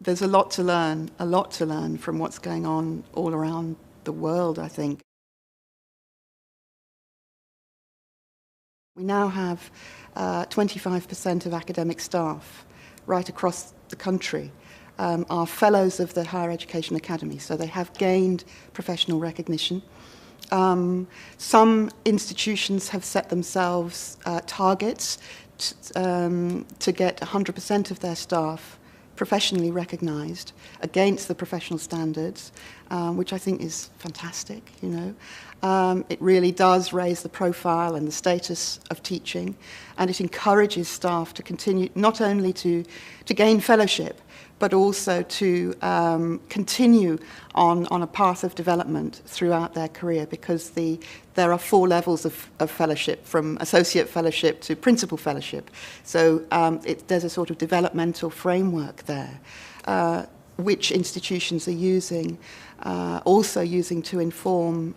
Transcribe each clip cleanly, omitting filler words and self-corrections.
There's a lot to learn from what's going on all around the world, I think. We now have 25% of academic staff right across the country are fellows of the Higher Education Academy, so they have gained professional recognition. Some institutions have set themselves targets to get 100% of their staff professionally recognised against the professional standards, which I think is fantastic, you know. It really does raise the profile and the status of teaching, and it encourages staff to continue not only to gain fellowship, but also to continue on a path of development throughout their career, because there are 4 levels of fellowship, from associate fellowship to principal fellowship. So there's a sort of developmental framework there, which institutions are using, also using to inform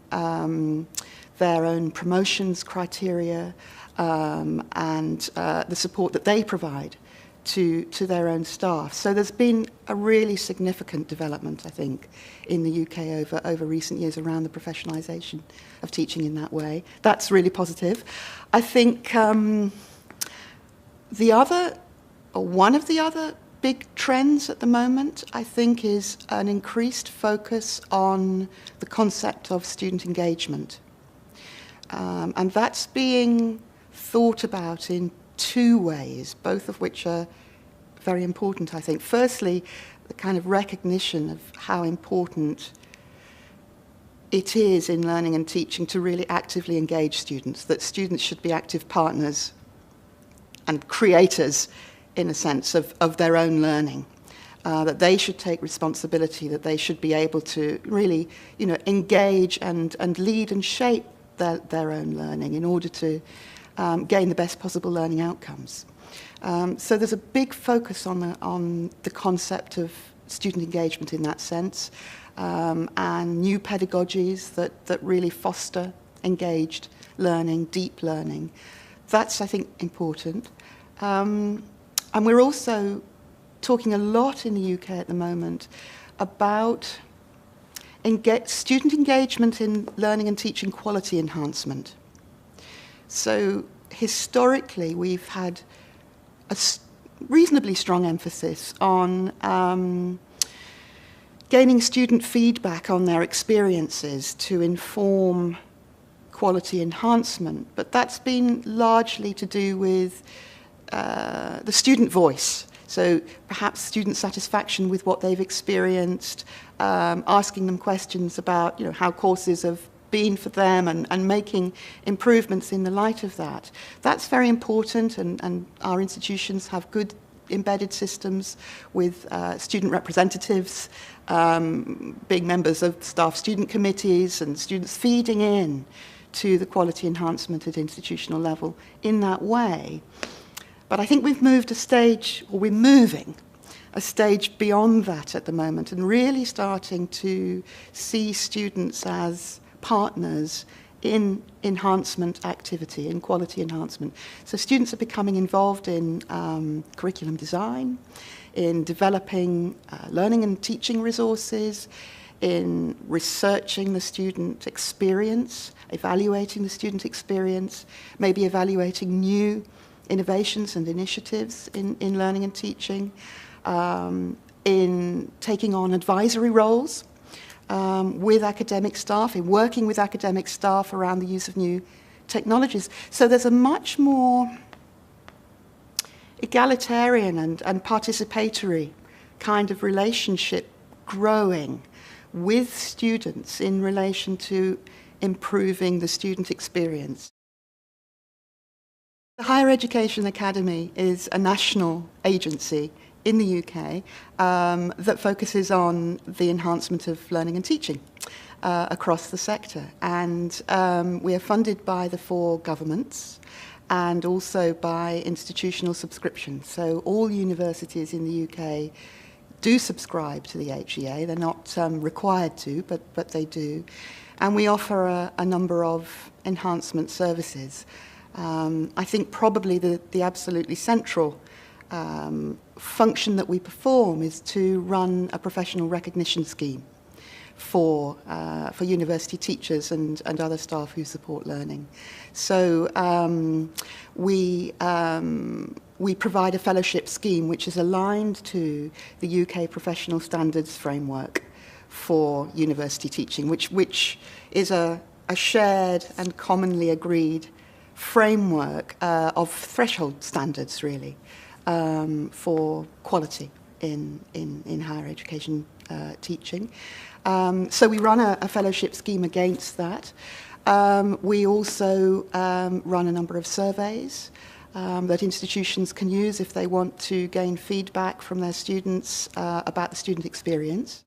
their own promotions criteria and the support that they provide to their own staff. So there's been a really significant development, I think, in the UK over recent years around the professionalisation of teaching in that way. That's really positive. I think one of the other big trends at the moment, I think, is an increased focus on the concept of student engagement. And that's being thought about in 2 ways, both of which are very important, I think. Firstly, the kind of recognition of how important it is in learning and teaching to really actively engage students, that students should be active partners and creators, in a sense, of their own learning, that they should take responsibility, that they should be able to really, you know, engage and lead and shape their own learning in order to gain the best possible learning outcomes. So there's a big focus on the concept of student engagement in that sense, and new pedagogies that really foster engaged learning, deep learning. That's, I think, important. And we're also talking a lot in the UK at the moment about student engagement in learning and teaching quality enhancement. So historically, we've had a reasonably strong emphasis on gaining student feedback on their experiences to inform quality enhancement, but that's been largely to do with the student voice. So perhaps student satisfaction with what they've experienced, asking them questions about, you know, how courses have been for them, and making improvements in the light of that. That's very important, and our institutions have good embedded systems with student representatives, being members of staff student committees, and students feeding in to the quality enhancement at institutional level in that way. But I think we're moving a stage beyond that at the moment, and really starting to see students as partners in enhancement activity, in quality enhancement. So students are becoming involved in curriculum design, in developing learning and teaching resources, in researching the student experience, evaluating the student experience, maybe evaluating new innovations and initiatives in learning and teaching, in taking on advisory roles with academic staff, in working with academic staff around the use of new technologies. So there's a much more egalitarian and participatory kind of relationship growing with students in relation to improving the student experience. The Higher Education Academy is a national agency in the UK that focuses on the enhancement of learning and teaching across the sector. And we are funded by the 4 governments and also by institutional subscription. So all universities in the UK do subscribe to the HEA. They're not required to, but they do. And we offer a number of enhancement services. I think probably the absolutely central function that we perform is to run a professional recognition scheme for university teachers and other staff who support learning. So we provide a fellowship scheme which is aligned to the UK Professional Standards Framework for university teaching, which is a shared and commonly agreed framework of threshold standards, really, for quality in higher education teaching. So we run a fellowship scheme against that. We also run a number of surveys that institutions can use if they want to gain feedback from their students about the student experience.